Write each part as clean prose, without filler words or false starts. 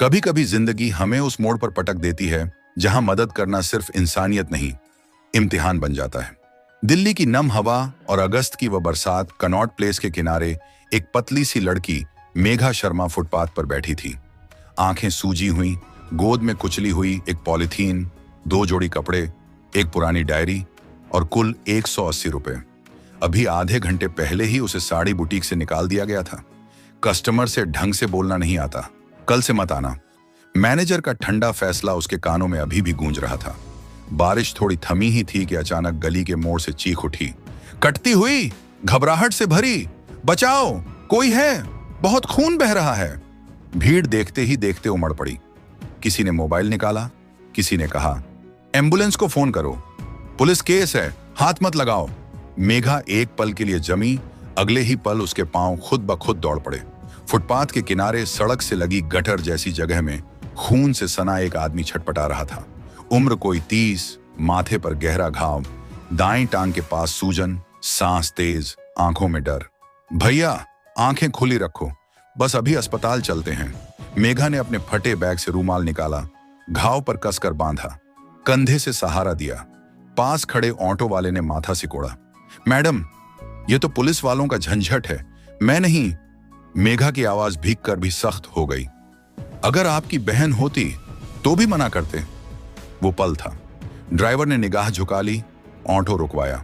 कभी कभी जिंदगी हमें उस मोड़ पर पटक देती है जहां मदद करना सिर्फ इंसानियत नहीं, इम्तिहान बन जाता है। दिल्ली की नम हवा और अगस्त की वह बरसात। कनॉट प्लेस के किनारे एक पतली सी लड़की मेघा शर्मा फुटपाथ पर बैठी थी। आंखें सूजी हुई, गोद में कुचली हुई एक पॉलिथीन, 2 जोड़ी कपड़े, एक पुरानी डायरी और कुल 180 रुपए। अभी आधे घंटे पहले ही उसे साड़ी बुटीक से निकाल दिया गया था। कस्टमर से ढंग से बोलना नहीं आता, कल से मत आना। मैनेजर का ठंडा फैसला उसके कानों में अभी भी गूंज रहा था। बारिश थोड़ी थमी ही थी कि अचानक गली के मोड़ से चीख उठी, कटती हुई, घबराहट से भरी, बचाओ, कोई है, बहुत खून बह रहा है। भीड़ देखते ही देखते उमड़ पड़ी। किसी ने मोबाइल निकाला, किसी ने कहा, एम्बुलेंस को फोन करो, पुलिस केस है, हाथ मत लगाओ। मेघा एक पल के लिए जमी, अगले ही पल उसके पांव खुद ब खुद दौड़ पड़े। फुटपाथ के किनारे सड़क से लगी गटर जैसी जगह में खून से सना एक आदमी छटपटा रहा था। उम्र कोई 30, माथे पर गहरा घाव, दाएं टांग के पास सूजन, सांस तेज, आंखों में डर। भैया, आंखें खुली रखो, बस अभी अस्पताल चलते हैं। मेघा ने अपने फटे बैग से रूमाल निकाला, घाव पर कसकर बांधा, कंधे से सहारा दिया। पास खड़े ऑटो वाले ने माथा सिकोड़ा, मैडम, ये तो पुलिस वालों का झंझट है, मैं नहीं। मेघा की आवाज भीग कर भी सख्त हो गई। अगर आपकी बहन होती तो भी मना करते। वो पल था। ड्राइवर ने निगाह झुका ली, ऑटो रुकवाया।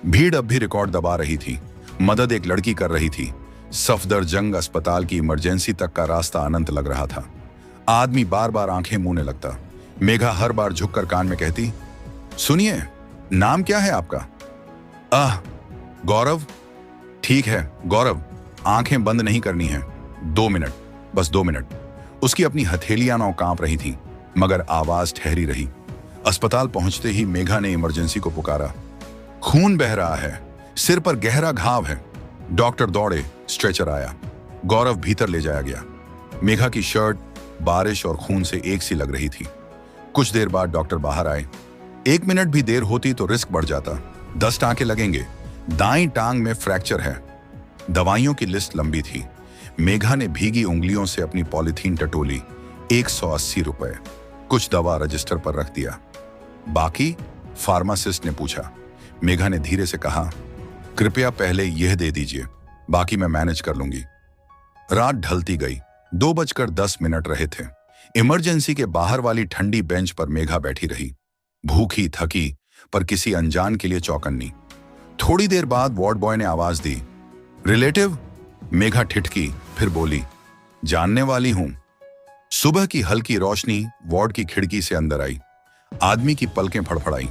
भीड़ अब भी रिकॉर्ड दबा रही थी। मदद एक लड़की कर रही थी। सफदरजंग अस्पताल की इमरजेंसी तक का रास्ता अनंत लग रहा था। आदमी बार बार आंखें मूंने लगता। मेघा हर बार झुककर कान में कहती, सुनिए, नाम क्या है आपका? गौरव। ठीक है गौरव, आंखें बंद नहीं करनी है, 2 मिनट, बस 2 मिनट। उसकी अपनी हथेलियां नौ कांप रही थी, मगर आवाज ठहरी रही। अस्पताल पहुंचते ही मेघा ने इमरजेंसी को पुकारा। खून बह रहा है, सिर पर गहरा घाव है। डॉक्टर दौड़े, स्ट्रेचर आया, गौरव भीतर ले जाया गया। मेघा की शर्ट बारिश और खून से एक सी लग रही थी। कुछ देर बाद डॉक्टर बाहर आए। 1 मिनट भी देर होती तो रिस्क बढ़ जाता। 10 टांके लगेंगे, दाईं टांग में फ्रैक्चर है। दवाइयों की लिस्ट लंबी थी। मेघा ने भीगी उंगलियों से अपनी पॉलिथीन टटोली। 180 रुपए। कुछ दवा रजिस्टर पर रख दिया। बाकी? फार्मासिस्ट ने पूछा। मेघा ने धीरे से कहा, कृपया पहले यह दे दीजिए, बाकी मैं मैनेज कर लूंगी। रात ढलती गई। 2:10 रहे थे। इमरजेंसी के बाहर वाली ठंडी बेंच पर मेघा बैठी रही, भूखी थकी पर किसी अनजान के लिए चौकन्नी। थोड़ी देर बाद वार्ड बॉय ने आवाज दी, रिलेटिव? मेघा ठिठकी, फिर बोली, जानने वाली हूं। सुबह की हल्की रोशनी वार्ड की खिड़की से अंदर आई। आदमी की पलकें फड़फड़ाई।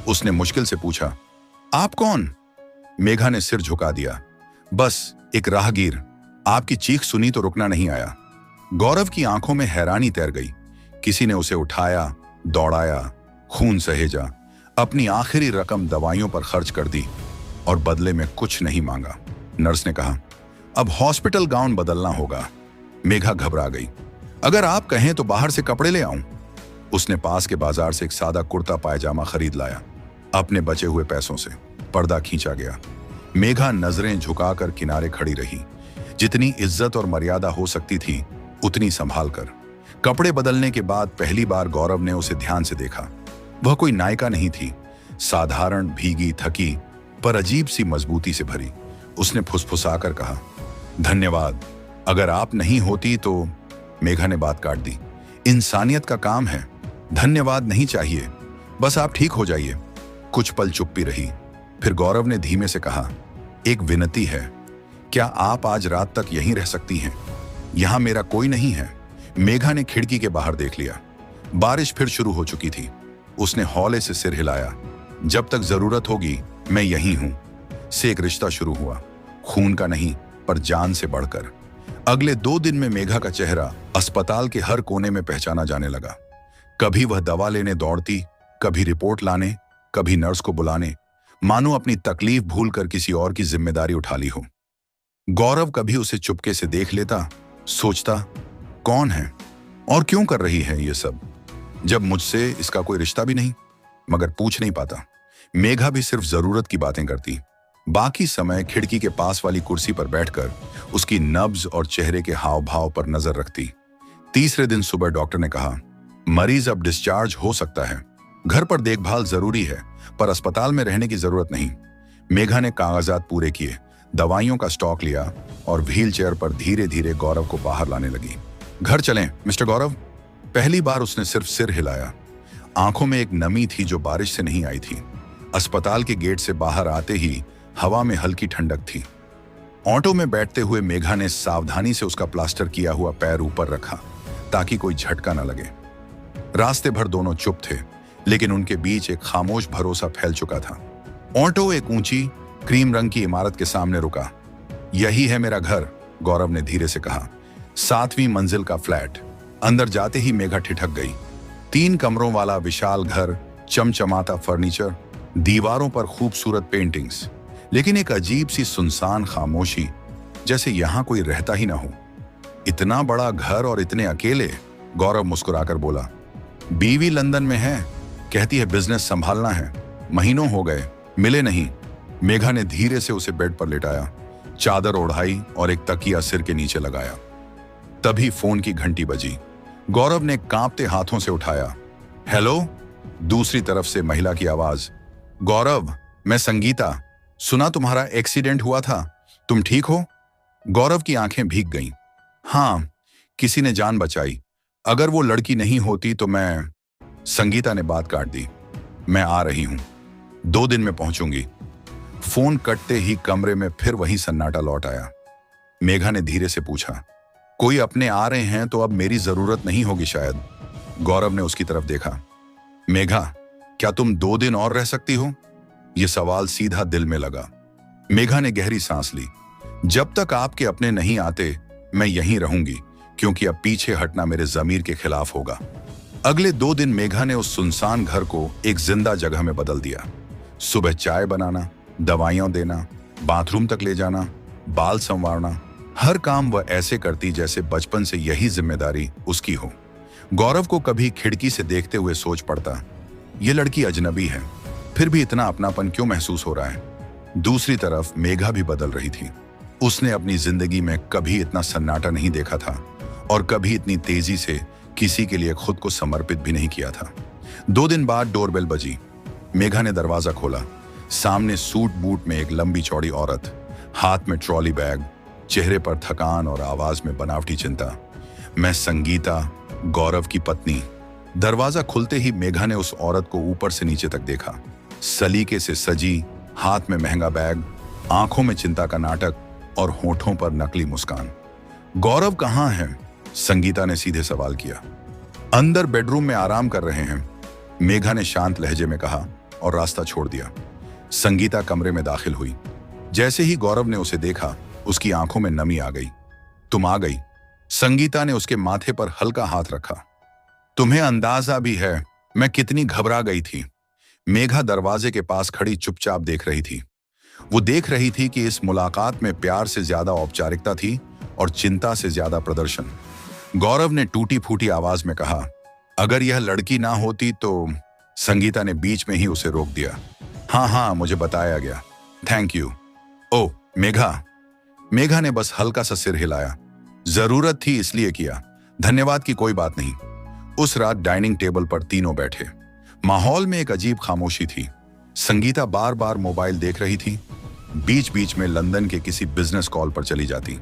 उसने मुश्किल से पूछा, आप कौन? मेघा ने सिर झुका दिया, बस एक राहगीर। आपकी चीख सुनी तो रुकना नहीं आया। गौरव की आंखों में हैरानी तैर गई। किसी ने उसे उठाया, दौड़ाया, खून सहेजा, अपनी आखिरी रकम दवाइयों पर खर्च कर दी और बदले में कुछ नहीं मांगा। नर्स ने कहा, अब हॉस्पिटल गाउन बदलना होगा। मेघा घबरा गई। अगर आप कहें तो बाहर से कपड़े ले आऊं। उसने पास के बाजार से एक सादा कुर्ता पायजामा खरीद लाया। अपने बचे हुए पैसों से पर्दा खींचा गया। मेघा नजरें झुकाकर किनारे खड़ी रही। जितनी इज्जत और मर्यादा हो सकती थी उतनी संभाल कर। कपड़े बदलने के बाद पहली बार गौरव ने उसे ध्यान से देखा। वह कोई नायिका नहीं थी, साधारण, भीगी, थकी पर अजीब सी मजबूती से भरी। उसने फुसफुसाकर कहा, धन्यवाद, अगर आप नहीं होती तो। मेघा ने बात काट दी, इंसानियत का काम है, धन्यवाद नहीं चाहिए, बस आप ठीक हो जाइए। कुछ पल चुप्पी रही, फिर गौरव ने धीमे से कहा, एक विनती है, क्या आप आज रात तक यहीं रह सकती हैं? यहां मेरा कोई नहीं है। मेघा ने खिड़की के बाहर देख लिया। बारिश फिर शुरू हो चुकी थी। उसने हौले से सिर हिलाया, जब तक जरूरत होगी मैं यहीं हूं। से एक रिश्ता शुरू हुआ, खून का नहीं पर जान से बढ़कर। अगले 2 दिन में मेघा का चेहरा अस्पताल के हर कोने में पहचाना जाने लगा। कभी वह दवा लेने दौड़ती, कभी रिपोर्ट लाने, कभी नर्स को बुलाने, मानो अपनी तकलीफ भूलकर किसी और की जिम्मेदारी उठा ली हो। गौरव कभी उसे चुपके से देख लेता, सोचता, कौन है और क्यों कर रही है ये सब, जब मुझसे इसका कोई रिश्ता भी नहीं। मगर पूछ नहीं पाता। मेघा भी सिर्फ जरूरत की बातें करती। बाकी समय खिड़की के पास वाली कुर्सी पर बैठकर उसकी नब्ज और चेहरे के हाव भाव पर नजर रखती। तीसरे दिन सुबह डॉक्टर ने कहा, मरीज अब डिस्चार्ज हो सकता है। घर पर देखभाल जरूरी है, पर अस्पताल में रहने की जरूरत नहीं। मेघा ने कागजात पूरे किए, दवाइयों का स्टॉक लिया और व्हील चेयर पर धीरे धीरे गौरव को बाहर लाने लगी। घर चलें मिस्टर गौरव। पहली बार उसने सिर्फ सिर हिलाया। आंखों में एक नमी थी जो बारिश से नहीं आई थी। अस्पताल के गेट से बाहर आते ही हवा में हल्की ठंडक थी। ऑटो में बैठते हुए मेघा ने सावधानी से उसका प्लास्टर किया हुआ पैर ऊपर रखा ताकि कोई झटका न लगे। रास्ते भर दोनों चुप थे, लेकिन उनके बीच एक खामोश भरोसा फैल चुका था। ऑटो एक ऊंची क्रीम रंग की इमारत के सामने रुका। यही है मेरा घर, गौरव ने धीरे से कहा। 7वीं मंजिल का फ्लैट। अंदर जाते ही मेघा ठिठक गई। 3 कमरों वाला विशाल घर, चमचमाता फर्नीचर, दीवारों पर खूबसूरत पेंटिंग्स, लेकिन एक अजीब सी सुनसान खामोशी, जैसे यहां कोई रहता ही ना हो। इतना बड़ा घर और इतने अकेले, गौरव मुस्कुराकर बोला। बीवी लंदन में है, कहती है बिजनेस संभालना है। महीनों हो गए, मिले नहीं। मेघा ने धीरे से उसे बेड पर लेटाया, चादर ओढ़ाई और एक तकिया सिर के नीचे लगाया। तभी फोन की घंटी बजी। गौरव ने कांपते हाथों से उठाया। हेलो, दूसरी तरफ से महिला की आवाज। गौरव, मैं संगीता। सुना तुम्हारा एक्सीडेंट हुआ था, तुम ठीक हो? गौरव की आंखें भीग गईं। हाँ, किसी ने जान बचाई। अगर वो लड़की नहीं होती तो मैं। संगीता ने बात काट दी। मैं आ रही हूं, 2 दिन में पहुंचूंगी। फोन कटते ही कमरे में फिर वही सन्नाटा लौट आया। मेघा ने धीरे से पूछा, कोई अपने आ रहे हैं तो अब मेरी जरूरत नहीं होगी शायद। गौरव ने उसकी तरफ देखा। मेघा, क्या तुम 2 दिन और रह सकती हो? यह सवाल सीधा दिल में लगा। मेघा ने गहरी सांस ली। जब तक आपके अपने नहीं आते मैं यहीं रहूंगी, क्योंकि अब पीछे हटना मेरे जमीर के खिलाफ होगा। अगले 2 दिन मेघा ने उस सुनसान घर को एक जिंदा जगह में बदल दिया। सुबह चाय बनाना, दवाइयां देना, बाथरूम तक ले जाना, बाल संवारना, हर काम वह ऐसे करती जैसे बचपन से यही जिम्मेदारी उसकी हो। गौरव को कभी खिड़की से देखते हुए सोच पड़ता, ये लड़की अजनबी है, फिर भी इतना अपनापन क्यों महसूस हो रहा है। दूसरी तरफ मेघा भी बदल रही थी। उसने अपनी जिंदगी में कभी इतना सन्नाटा नहीं देखा था और कभी इतनी तेजी से किसी के लिए खुद को समर्पित भी नहीं किया था। 2 दिन बाद डोरबेल बजी। मेघा ने दरवाजा खोला। सामने सूट बूट में एक लंबी चौड़ी औरत, हाथ में ट्रॉली बैग, चेहरे पर थकान और आवाज में बनावटी चिंता। मैं संगीता, गौरव की पत्नी। दरवाजा खुलते ही मेघा ने उस औरत को ऊपर से नीचे तक देखा। सलीके से सजी, हाथ में महंगा बैग, आंखों में चिंता का नाटक और होठों पर नकली मुस्कान। गौरव कहाँ है? संगीता ने सीधे सवाल किया। अंदर बेडरूम में आराम कर रहे हैं, मेघा ने शांत लहजे में कहा और रास्ता छोड़ दिया। संगीता कमरे में दाखिल हुई। जैसे ही गौरव ने उसे देखा, उसकी आंखों में नमी आ गई। तुम आ गई। संगीता ने उसके माथे पर हल्का हाथ रखा। तुम्हें अंदाजा भी है मैं कितनी घबरा गई थी। मेघा दरवाजे के पास खड़ी चुपचाप देख रही थी। वो देख रही थी कि इस मुलाकात में प्यार से ज्यादा औपचारिकता थी और चिंता से ज्यादा प्रदर्शन। गौरव ने टूटी फूटी आवाज में कहा, अगर यह लड़की ना होती तो। संगीता ने बीच में ही उसे रोक दिया। हाँ, मुझे बताया गया, थैंक यू। ओ मेघा। मेघा ने बस हल्का सा सिर हिलाया। जरूरत थी इसलिए किया, धन्यवाद की कोई बात नहीं। उस रात डाइनिंग टेबल पर तीनों बैठे। माहौल में एक अजीब खामोशी थी। संगीता बार बार मोबाइल देख रही थी, बीच बीच में लंदन के किसी बिजनेस कॉल पर चली जाती।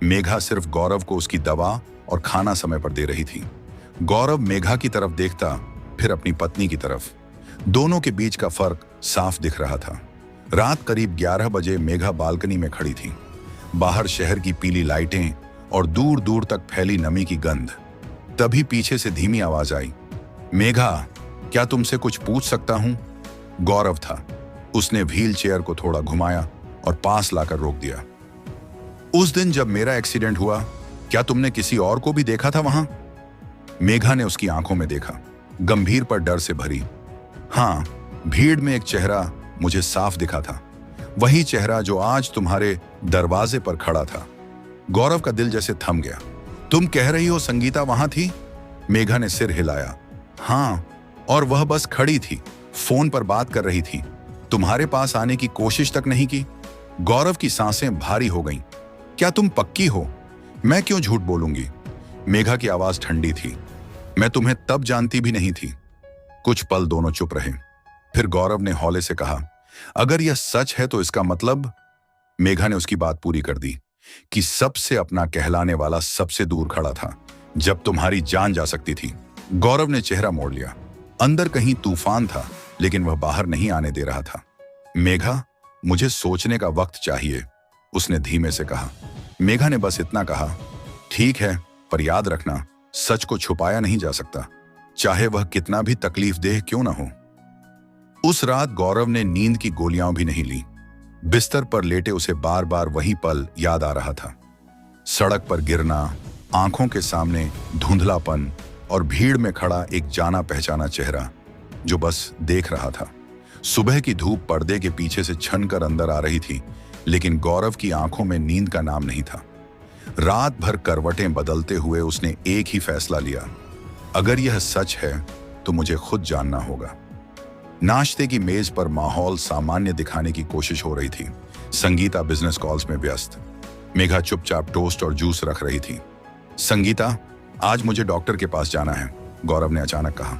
मेघा सिर्फ गौरव को उसकी दवा और खाना समय पर दे रही थी। गौरव मेघा की तरफ देखता, फिर अपनी पत्नी की तरफ। दोनों के बीच का फर्क साफ दिख रहा था। रात करीब 11 बजे मेघा बालकनी में खड़ी थी। बाहर शहर की पीली लाइटें और दूर दूर तक फैली नमी की गंध। तभी पीछे से धीमी आवाज आई, मेघा, क्या तुमसे कुछ पूछ सकता हूं? गौरव था। उसने व्हील चेयर को थोड़ा घुमाया और पास लाकर रोक दिया। उस दिन जब मेरा एक्सीडेंट हुआ, क्या तुमने किसी और को भी देखा था वहां? मेघा ने उसकी आंखों में देखा, गंभीर पर डर से भरी। हाँ, भीड़ में एक चेहरा मुझे साफ दिखा था, वही चेहरा जो आज तुम्हारे दरवाजे पर खड़ा था। गौरव का दिल जैसे थम गया। तुम कह रही हो संगीता वहां थी? मेघा ने सिर हिलाया। हाँ, और वह बस खड़ी थी, फोन पर बात कर रही थी, तुम्हारे पास आने की कोशिश तक नहीं की। गौरव की सांसें भारी हो गईं। क्या तुम पक्की हो? मैं क्यों झूठ बोलूंगी? मेघा की आवाज ठंडी थी। मैं तुम्हें तब जानती भी नहीं थी। कुछ पल दोनों चुप रहे। फिर गौरव ने हौले से कहा, अगर यह सच है तो इसका मतलब। मेघा ने उसकी बात पूरी कर दी कि सबसे अपना कहलाने वाला सबसे दूर खड़ा था जब तुम्हारी जान जा सकती थी। गौरव ने चेहरा मोड़ लिया। अंदर कहीं तूफान था, लेकिन वह बाहर नहीं आने दे रहा था। मेघा, मुझे सोचने का वक्त चाहिए, उसने धीमे से कहा। मेघा ने बस इतना कहा, ठीक है, पर याद रखना, सच को छुपाया नहीं जा सकता, चाहे वह कितना भी तकलीफदेह क्यों ना हो। उस रात गौरव ने नींद की गोलियां भी नहीं ली। बिस्तर पर लेटे उसे बार बार वही पल याद आ रहा था। सड़क पर गिरना, आंखों के सामने धुंधलापन और भीड़ में खड़ा एक जाना पहचाना चेहरा जो बस देख रहा था। सुबह की धूप पर्दे के पीछे से छनकर अंदर आ रही थी, लेकिन गौरव की आंखों में नींद का नाम नहीं था। रात भर करवटें बदलते हुए उसने एक ही फैसला लिया, अगर यह सच है तो मुझे खुद जानना होगा। नाश्ते की मेज पर माहौल सामान्य दिखाने की कोशिश हो रही थी। संगीता बिजनेस कॉल्स में व्यस्त। मेघा चुपचाप टोस्ट और जूस रख रही थी। संगीता, आज मुझे डॉक्टर के पास जाना है, गौरव ने अचानक कहा।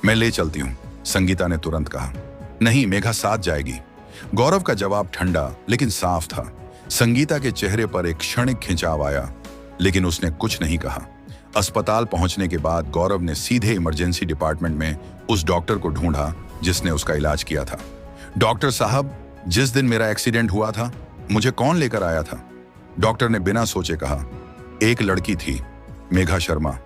मैं ले चलती हूँ, संगीता ने तुरंत कहा। नहीं, मेघा साथ जाएगी। गौरव का जवाब ठंडा लेकिन साफ था। संगीता के चेहरे पर एक क्षणिक खिंचाव आया, लेकिन उसने कुछ नहीं कहा। अस्पताल पहुंचने के बाद गौरव ने सीधे इमरजेंसी डिपार्टमेंट में उस डॉक्टर को ढूंढा जिसने उसका इलाज किया था। डॉक्टर साहब, जिस दिन मेरा एक्सीडेंट हुआ था, मुझे कौन लेकर आया था? डॉक्टर ने बिना सोचे कहा। एक लड़की थी, मेघा शर्मा,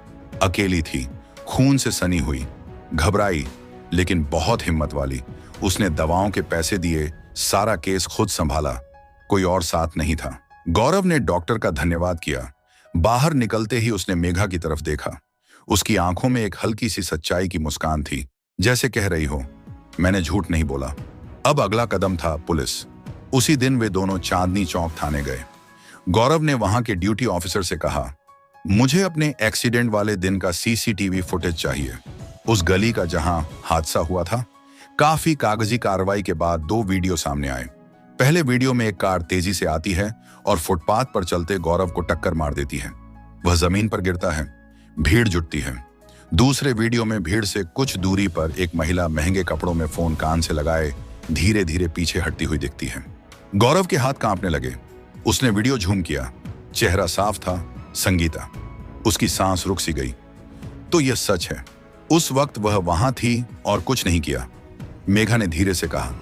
अकेली थी, खून से सनी हुई, घबराई लेकिन बहुत हिम्मत वाली। उसने दवाओं के पैसे दिए, सारा केस खुद संभाला, कोई और साथ नहीं था। गौरव ने डॉक्टर का धन्यवाद किया। बाहर निकलते ही उसने मेघा की तरफ देखा। उसकी आंखों में एक हल्की सी सच्चाई की मुस्कान थी, जैसे कह रही हो, मैंने झूठ नहीं बोला। अब अगला कदम था पुलिस। उसी दिन वे दोनों चांदनी चौक थाने गए। गौरव ने वहां के ड्यूटी ऑफिसर से कहा, मुझे अपने एक्सीडेंट वाले दिन का सीसीटीवी फुटेज चाहिए, उस गली का जहां हादसा हुआ था। काफी कागजी कार्रवाई के बाद 2 वीडियो सामने आए। पहले वीडियो में एक कार तेजी से आती है और फुटपाथ पर चलते गौरव को टक्कर मार देती है। वह जमीन पर गिरता है, भीड़ जुटती है। दूसरे वीडियो में भीड़ से कुछ दूरी पर एक महिला महंगे कपड़ों में फोन कान से लगाए धीरे धीरे पीछे हटती हुई दिखती है। गौरव के हाथ कांपने लगे। उसने वीडियो झूम किया। चेहरा साफ था, संगीता। उसकी सांस रुक सी गई। तो यह सच है, उस वक्त वह वहां थी और कुछ नहीं किया। मेघा ने धीरे से कहा,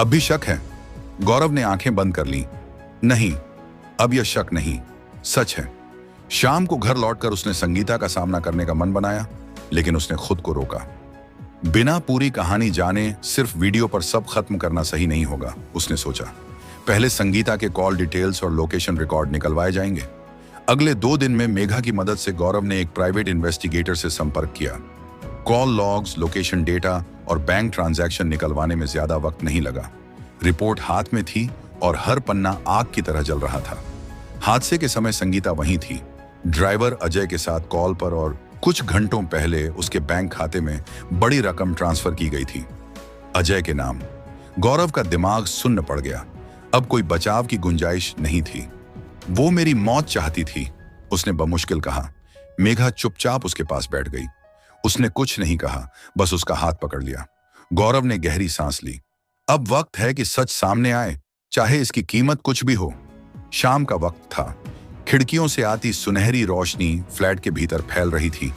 अब भी शक है? गौरव ने आंखें बंद कर ली। नहीं, अब यह शक नहीं, सच है। शाम को घर लौटकर उसने संगीता का सामना करने का मन बनाया, लेकिन उसने खुद को रोका। बिना पूरी कहानी जाने सिर्फ वीडियो पर सब खत्म करना सही नहीं होगा, उसने सोचा। पहले संगीता के कॉल डिटेल्स और लोकेशन रिकॉर्ड निकलवाए जाएंगे। अगले 2 दिन में मेघा की मदद से गौरव ने एक प्राइवेट इन्वेस्टिगेटर से संपर्क किया। कॉल लॉग्स, लोकेशन डेटा और बैंक ट्रांजैक्शन निकलवाने में ज्यादा वक्त नहीं लगा। रिपोर्ट हाथ में थी और हर पन्ना आग की तरह जल रहा था। हादसे के समय संगीता वहीं थी, ड्राइवर अजय के साथ कॉल पर, और कुछ घंटों पहले उसके बैंक खाते में बड़ी रकम ट्रांसफर की गई थी, अजय के नाम। गौरव का दिमाग सुन्न पड़ गया। अब कोई बचाव की गुंजाइश नहीं थी। वो मेरी मौत चाहती थी, उसने बमुश्किल कहा। मेघा चुपचाप उसके पास बैठ गई। उसने कुछ नहीं कहा, बस उसका हाथ पकड़ लिया। गौरव ने गहरी सांस ली। अब वक्त है कि सच सामने आए, चाहे इसकी कीमत कुछ भी हो। शाम का वक्त था। खिड़कियों से आती सुनहरी रोशनी फ्लैट के भीतर फैल रही थी,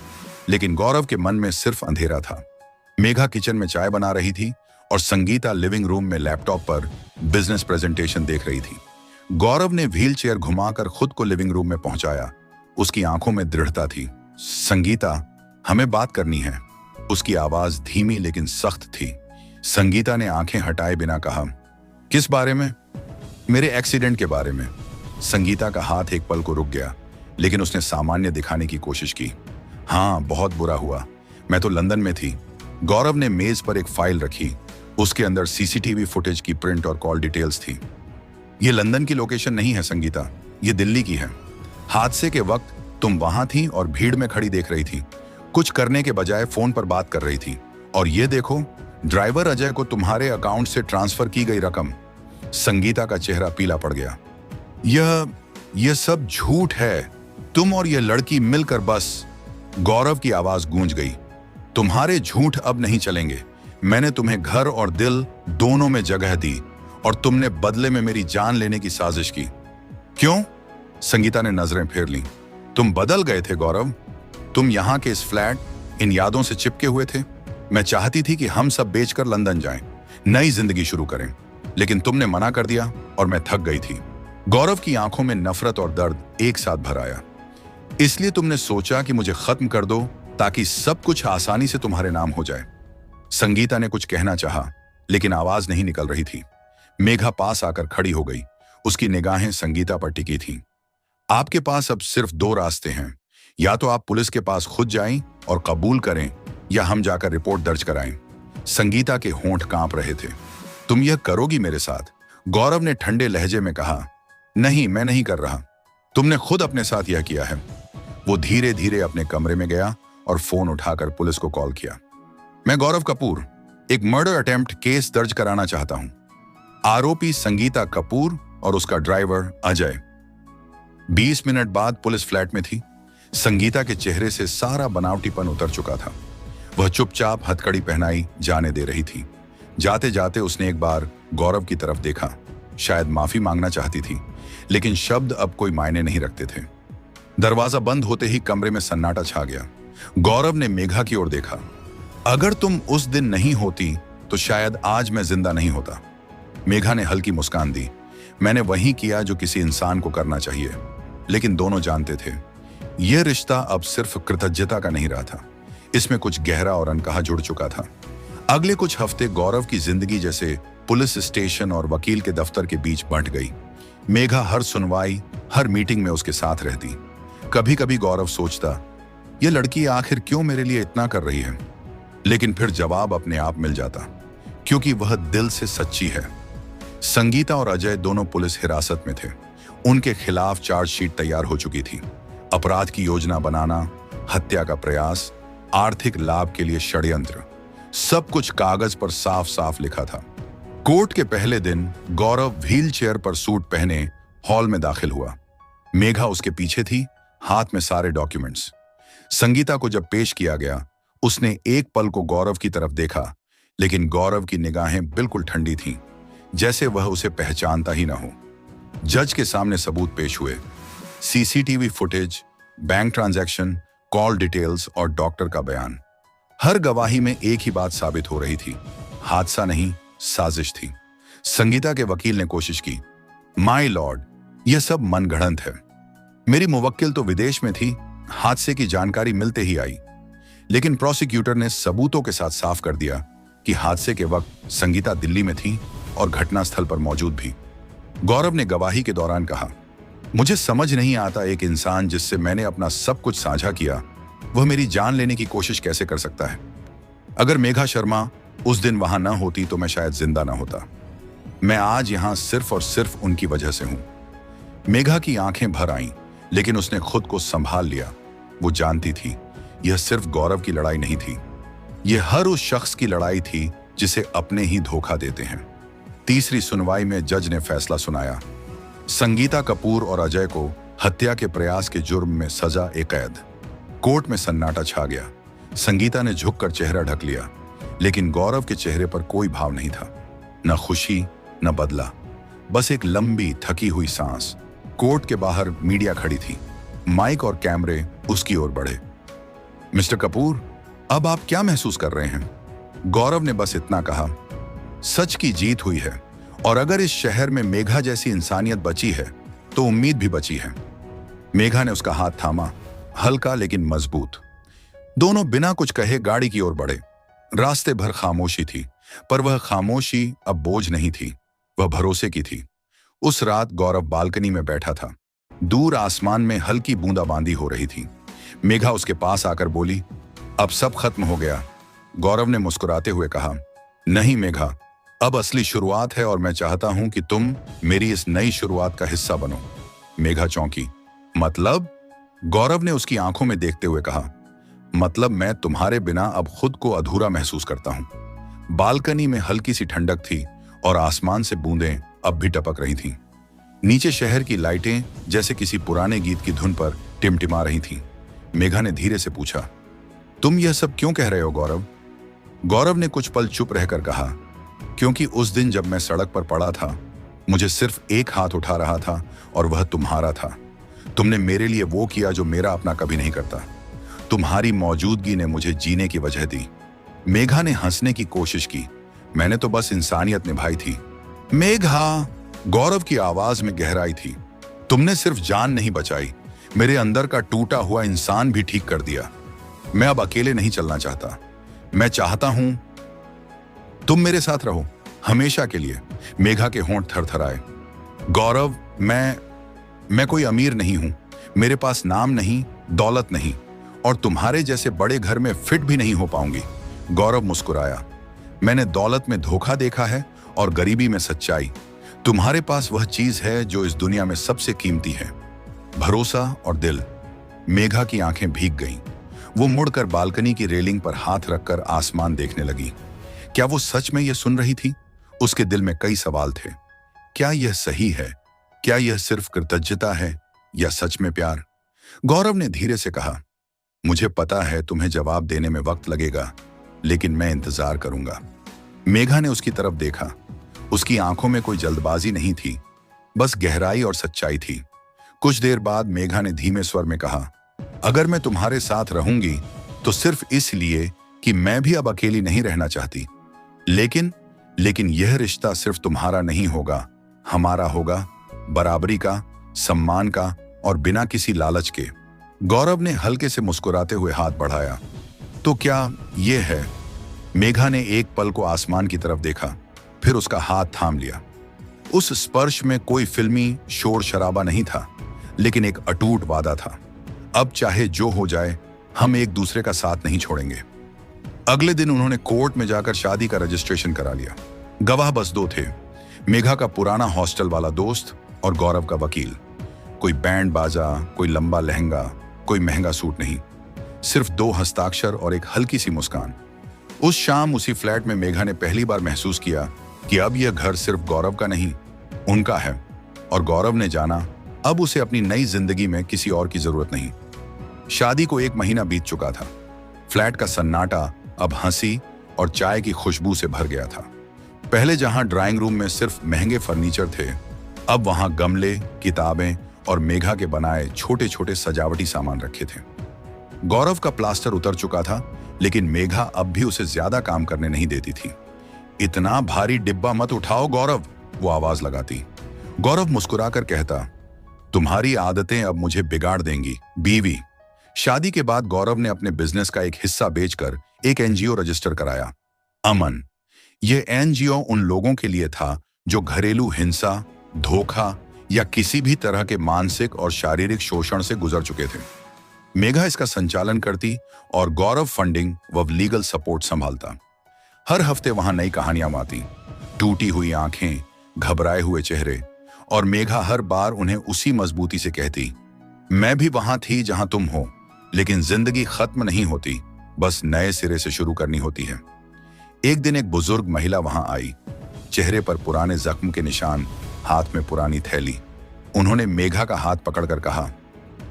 लेकिन गौरव के मन में सिर्फ अंधेरा था। मेघा किचन में चाय बना रही थी और संगीता लिविंग रूम में लैपटॉप पर बिजनेस प्रेजेंटेशन देख रही थी। गौरव ने व्हील चेयर घुमाकर खुद को लिविंग रूम में पहुंचाया। उसकी आंखों में दृढ़ता थी। संगीता, हमें बात करनी है। उसकी आवाज धीमी लेकिन सख्त थी। संगीता ने आंखें हटाए बिना कहा, किस बारे में? मेरे एक्सीडेंट के बारे में। संगीता का हाथ एक पल को रुक गया, लेकिन उसने सामान्य दिखाने की कोशिश की। हाँ, बहुत बुरा हुआ। मैं तो लंदन में थी। गौरव ने मेज पर एक फाइल रखी। उसके अंदर सीसीटीवी फुटेज की प्रिंट और कॉल डिटेल्स थी। ये लंदन की लोकेशन नहीं है संगीता, ये दिल्ली की है। हादसे के वक्त तुम वहां थी और भीड़ में खड़ी देख रही थी, कुछ करने के बजाय फोन पर बात कर रही थी। और ये देखो, ड्राइवर अजय को तुम्हारे अकाउंट से ट्रांसफर की गई रकम। संगीता का चेहरा पीला पड़ गया। यह सब झूठ है, तुम और यह लड़की मिलकर बस। गौरव की आवाज गूंज गई। तुम्हारे झूठ अब नहीं चलेंगे। मैंने तुम्हें घर और दिल दोनों में जगह दी और तुमने बदले में मेरी जान लेने की साजिश की। क्यों? संगीता ने नजरें फेर लीं। तुम बदल गए थे गौरव। तुम यहाँ के इस फ्लैट, इन यादों से चिपके हुए थे। मैं चाहती थी कि हम सब बेचकर लंदन जाएं, नई जिंदगी शुरू करें, लेकिन तुमने मना कर दिया और मैं थक गई थी। गौरव की आंखों में नफरत और दर्द एक साथ भर आया। इसलिए तुमने सोचा कि मुझे खत्म कर दो ताकि सब कुछ आसानी से तुम्हारे नाम हो जाए। संगीता ने कुछ कहना चाहा, लेकिन आवाज नहीं निकल रही थी। मेघा पास आकर खड़ी हो गई। उसकी निगाहें संगीता पर टिकी थीं। आपके पास अब सिर्फ दो रास्ते हैं, या तो आप पुलिस के पास खुद जाएं और कबूल करें, या हम जाकर रिपोर्ट दर्ज कराएं। संगीता के होंठ कांप रहे थे। तुम यह करोगी मेरे साथ? गौरव ने ठंडे लहजे में कहा। नहीं, मैं नहीं कर रहा। तुमने खुद अपने साथ यह किया है। वो धीरे धीरे अपने कमरे में गया और फोन उठाकर पुलिस को कॉल किया। मैं गौरव कपूर एक मर्डर अटेम्प्ट केस दर्ज कराना चाहता हूं। आरोपी संगीता कपूर और उसका ड्राइवर अजय। 20 मिनट बाद पुलिस फ्लैट में थी। संगीता के चेहरे से सारा बनावटीपन उतर चुका था। वह चुपचाप हथकड़ी पहनाई जाने दे रही थी। जाते जाते उसने एक बार गौरव की तरफ देखा। शायद माफी मांगना चाहती थी, लेकिन शब्द अब कोई मायने नहीं रखते थे। दरवाजा बंद होते ही कमरे में सन्नाटा छा गया। गौरव ने मेघा की ओर देखा। अगर तुम उस दिन नहीं होती तो शायद आज मैं जिंदा नहीं होता। मेघा ने हल्की मुस्कान दी। मैंने वही किया जो किसी इंसान को करना चाहिए, लेकिन दोनों जानते थे यह रिश्ता अब सिर्फ कृतज्ञता का नहीं रहा था। इसमें कुछ गहरा और अनकहा जुड़ चुका था। अगले कुछ हफ्ते गौरव की जिंदगी जैसे पुलिस स्टेशन और वकील के दफ्तर के बीच बंट गई। मेघा हर सुनवाई, हर मीटिंग में उसके साथ रहती। कभी कभी गौरव सोचता, यह लड़की आखिर क्यों मेरे लिए इतना कर रही है, लेकिन फिर जवाब अपने आप मिल जाता, क्योंकि वह दिल से सच्ची है। संगीता और अजय दोनों पुलिस हिरासत में थे। उनके खिलाफ चार्जशीट तैयार हो चुकी थी। अपराध की योजना बनाना, हत्या का प्रयास, आर्थिक लाभ के लिए षड्यंत्र, सब कुछ कागज पर साफ साफ लिखा था। कोर्ट के पहले दिन गौरव व्हील चेयर पर सूट पहने हॉल में दाखिल हुआ। मेघा उसके पीछे थी, हाथ में सारे डॉक्यूमेंट्स। संगीता को जब पेश किया गया, उसने एक पल को गौरव की तरफ देखा, लेकिन गौरव की निगाहें बिल्कुल ठंडी थीं, जैसे वह उसे पहचानता ही ना हो। जज के सामने सबूत पेश हुए। CCTV footage, bank transaction, call details और डॉक्टर का बयान। हर गवाही में एक ही बात साबित हो रही थी, हादसा नहीं, साजिश थी। संगीता के वकील ने कोशिश की। माय लॉर्ड, यह सब मनगढ़ंत है। मेरी मुवक्किल तो विदेश में थी, हादसे की जानकारी मिलते ही आई। लेकिन प्रोसिक्यूटर ने सबूतों के साथ साफ कर दिया कि हादसे के वक्त संगीता दिल्ली में थी और घटनास्थल पर मौजूद भी। गौरव ने गवाही के दौरान कहा, मुझे समझ नहीं आता एक इंसान जिससे मैंने अपना सब कुछ साझा किया, वह मेरी जान लेने की कोशिश कैसे कर सकता है। अगर मेघा शर्मा उस दिन वहां न होती तो मैं शायद जिंदा ना होता। मैं आज यहां सिर्फ और सिर्फ उनकी वजह से हूं। मेघा की आंखें भर आईं, लेकिन उसने खुद को संभाल लिया। वो जानती थी यह सिर्फ गौरव की लड़ाई नहीं थी, यह हर उस शख्स की लड़ाई थी जिसे अपने ही धोखा देते हैं। तीसरी सुनवाई में जज ने फैसला सुनाया। संगीता कपूर और अजय को हत्या के प्रयास के जुर्म में सजा ए कैद। कोर्ट में सन्नाटा छा गया। संगीता ने झुककर चेहरा ढक लिया, लेकिन गौरव के चेहरे पर कोई भाव नहीं था, न खुशी न बदला, बस एक लंबी थकी हुई सांस। कोर्ट के बाहर मीडिया खड़ी थी। माइक और कैमरे उसकी ओर बढ़े। मिस्टर कपूर, अब आप क्या महसूस कर रहे हैं? गौरव ने बस इतना कहा, सच की जीत हुई है, और अगर इस शहर में मेघा जैसी इंसानियत बची है तो उम्मीद भी बची है। मेघा ने उसका हाथ थामा, हल्का लेकिन मजबूत। दोनों बिना कुछ कहे गाड़ी की ओर बढ़े। रास्ते भर खामोशी थी, पर वह खामोशी अब बोझ नहीं थी, वह भरोसे की थी। उस रात गौरव बालकनी में बैठा था। दूर आसमान में हल्की बूंदाबांदी हो रही थी। मेघा उसके पास आकर बोली, अब सब खत्म हो गया। गौरव ने मुस्कुराते हुए कहा, नहीं मेघा, अब असली शुरुआत है और मैं चाहता हूं कि तुम मेरी इस नई शुरुआत का हिस्सा बनो। मेघा चौंकी। मतलब? गौरव ने उसकी आंखों में देखते हुए कहा, मतलब मैं तुम्हारे बिना अब खुद को अधूरा महसूस करता हूं। बालकनी में हल्की सी ठंडक थी और आसमान से बूंदें अब भी टपक रही थीं। नीचे शहर की लाइटें जैसे किसी पुराने गीत की धुन पर टिमटिमा रही थीं। मेघा ने धीरे से पूछा, तुम यह सब क्यों कह रहे हो गौरव? गौरव ने कुछ पल चुप रहकर कहा, क्योंकि उस दिन जब मैं सड़क पर पड़ा था, मुझे सिर्फ एक हाथ उठा रहा था और वह तुम्हारा था। तुमने मेरे लिए वो किया जो मेरा अपना कभी नहीं करता। तुम्हारी मौजूदगी ने मुझे जीने की वजह दी। मेघा ने हंसने की कोशिश की। मैंने तो बस इंसानियत निभाई थी। मेघा, गौरव की आवाज में गहराई थी। तुमने सिर्फ जान नहीं बचाई, मेरे अंदर का टूटा हुआ इंसान भी ठीक कर दिया। मैं अब अकेले नहीं चलना चाहता। मैं चाहता हूं तुम मेरे साथ रहो, हमेशा के लिए। मेघा के होंठ थरथराए। गौरव, मैं कोई अमीर नहीं हूं। मेरे पास नाम नहीं, दौलत नहीं, और तुम्हारे जैसे बड़े घर में फिट भी नहीं हो पाऊंगी। गौरव मुस्कुराया। मैंने दौलत में धोखा देखा है और गरीबी में सच्चाई। तुम्हारे पास वह चीज है जो इस दुनिया में सबसे कीमती है, भरोसा और दिल। मेघा की आंखें भीग गईं। वो मुड़कर बालकनी की रेलिंग पर हाथ रखकर आसमान देखने लगी। क्या वो सच में यह सुन रही थी? उसके दिल में कई सवाल थे। क्या यह सही है? क्या यह सिर्फ कृतज्ञता है या सच में प्यार? गौरव ने धीरे से कहा, मुझे पता है तुम्हें जवाब देने में वक्त लगेगा, लेकिन मैं इंतजार करूंगा। मेघा ने उसकी तरफ देखा। उसकी आंखों में कोई जल्दबाजी नहीं थी, बस गहराई और सच्चाई थी। कुछ देर बाद मेघा ने धीमे स्वर में कहा, अगर मैं तुम्हारे साथ रहूंगी तो सिर्फ इसलिए कि मैं भी अब अकेली नहीं रहना चाहती। लेकिन यह रिश्ता सिर्फ तुम्हारा नहीं होगा, हमारा होगा, बराबरी का, सम्मान का और बिना किसी लालच के। गौरव ने हल्के से मुस्कुराते हुए हाथ बढ़ाया। तो क्या यह है? मेघा ने एक पल को आसमान की तरफ देखा, फिर उसका हाथ थाम लिया। उस स्पर्श में कोई फिल्मी शोर शराबा नहीं था, लेकिन एक अटूट वादा था। अब चाहे जो हो जाए, हम एक दूसरे का साथ नहीं छोड़ेंगे। अगले दिन उन्होंने कोर्ट में जाकर शादी का रजिस्ट्रेशन करा लिया। गवाह बस दो थे, मेघा का पुराना हॉस्टल वाला दोस्त और गौरव का वकील। कोई बैंड बाजा, कोई लंबा लहंगा, कोई महंगा सूट नहीं, सिर्फ दो हस्ताक्षर और एक हल्की सी मुस्कान। उस शाम उसी फ्लैट में मेघा ने पहली बार महसूस किया कि अब यह घर सिर्फ गौरव का नहीं, उनका है। और गौरव ने जाना, अब उसे अपनी नई जिंदगी में किसी और की जरूरत नहीं। शादी को 1 महीना बीत चुका था। फ्लैट का सन्नाटा अब हंसी और चाय की खुशबू से भर गया था। पहले जहां ड्राइंग रूम में सिर्फ महंगे फर्नीचर थे, अब वहां गमले, किताबें और मेघा के बनाए छोटे छोटे सजावटी सामान रखे थे। गौरव का प्लास्टर उतर चुका था, लेकिन मेघा अब भी उसे ज्यादा काम करने नहीं देती थी। इतना भारी डिब्बा मत उठाओ गौरव, वो आवाज लगाती। गौरव मुस्कुराकर कहता, तुम्हारी आदतें अब मुझे बिगाड़ देंगी बीवी। शादी के बाद गौरव ने अपने बिजनेस का एक हिस्सा बेचकर एक एनजीओ रजिस्टर कराया, अमन। यह एनजीओ उन लोगों के लिए था जो घरेलू हिंसा, धोखा या किसी भी तरह के मानसिक और शारीरिक शोषण से गुजर चुके थे। मेघा इसका संचालन करती और गौरव फंडिंग व लीगल सपोर्ट संभालता। हर हफ्ते वहां नई कहानियां आती, टूटी हुई आंखें, घबराए हुए चेहरे, और मेघा हर बार उन्हें उसी मजबूती से कहती, मैं भी वहां थी जहां तुम हो, लेकिन जिंदगी खत्म नहीं होती, बस नए सिरे से शुरू करनी होती है। एक दिन एक बुजुर्ग महिला वहां आई, चेहरे पर पुराने जख्म के निशान, हाथ में पुरानी थैली। उन्होंने मेघा का हाथ पकड़कर कहा,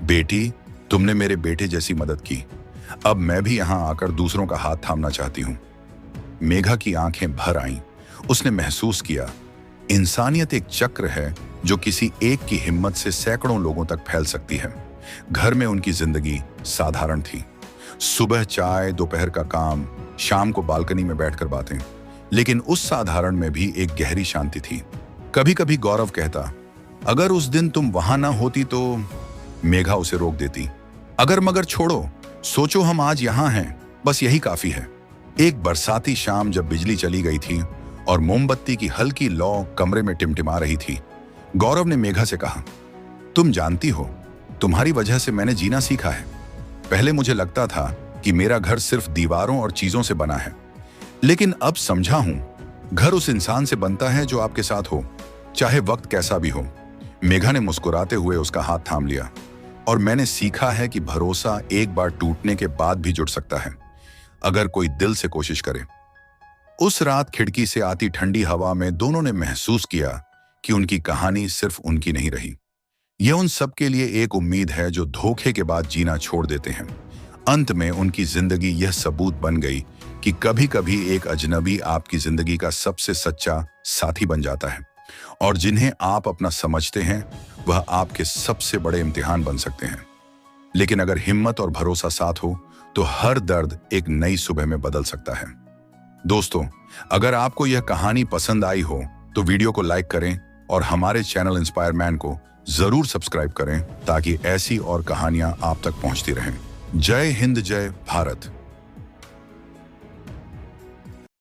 बेटी, तुमने मेरे बेटे जैसी मदद की, अब मैं भी यहां आकर दूसरों का हाथ थामना चाहती हूं। मेघा की आंखें भर आईं। उसने महसूस किया, इंसानियत एक चक्र है जो किसी एक की हिम्मत से सैकड़ों लोगों तक फैल सकती है। घर में उनकी जिंदगी साधारण थी, सुबह चाय, दोपहर का काम, शाम को बालकनी में बैठकर बातें, लेकिन उस साधारण में भी एक गहरी शांति थी। कभी कभी गौरव कहता, अगर उस दिन तुम वहां ना होती तो। मेघा उसे रोक देती, अगर मगर छोड़ो, सोचो हम आज यहां हैं, बस यही काफी है। एक बरसाती शाम जब बिजली चली गई थी और मोमबत्ती की हल्की लौ कमरे में टिमटिमा रही थी, गौरव ने मेघा से कहा, तुम जानती हो, तुम्हारी वजह से मैंने जीना सीखा है। पहले मुझे लगता था कि मेरा घर सिर्फ दीवारों और चीजों से बना है, लेकिन अब समझा हूं, घर उस इंसान से बनता है जो आपके साथ हो, चाहे वक्त कैसा भी हो। मेघा ने मुस्कुराते हुए उसका हाथ थाम लिया। और मैंने सीखा है कि भरोसा एक बार टूटने के बाद भी जुड़ सकता है, अगर कोई दिल से कोशिश करे। उस रात खिड़की से आती ठंडी हवा में दोनों ने महसूस किया कि उनकी कहानी सिर्फ उनकी नहीं रही, यह उन सब के लिए एक उम्मीद है जो धोखे के बाद जीना छोड़ देते हैं। अंत में उनकी जिंदगी यह सबूत बन गई कि कभी कभी एक अजनबी आपकी जिंदगी का सबसे सच्चा साथी बन जाता है, और जिन्हें आप अपना समझते हैं वह आपके सबसे बड़े इम्तिहान बन सकते हैं। लेकिन अगर हिम्मत और भरोसा साथ हो तो हर दर्द एक नई सुबह में बदल सकता है। दोस्तों, अगर आपको यह कहानी पसंद आई हो तो वीडियो को लाइक करें और हमारे चैनल इंस्पायर मैन को जरूर सब्सक्राइब करें ताकि ऐसी और कहानियां आप तक पहुंचती रहें। जय हिंद, जय भारत।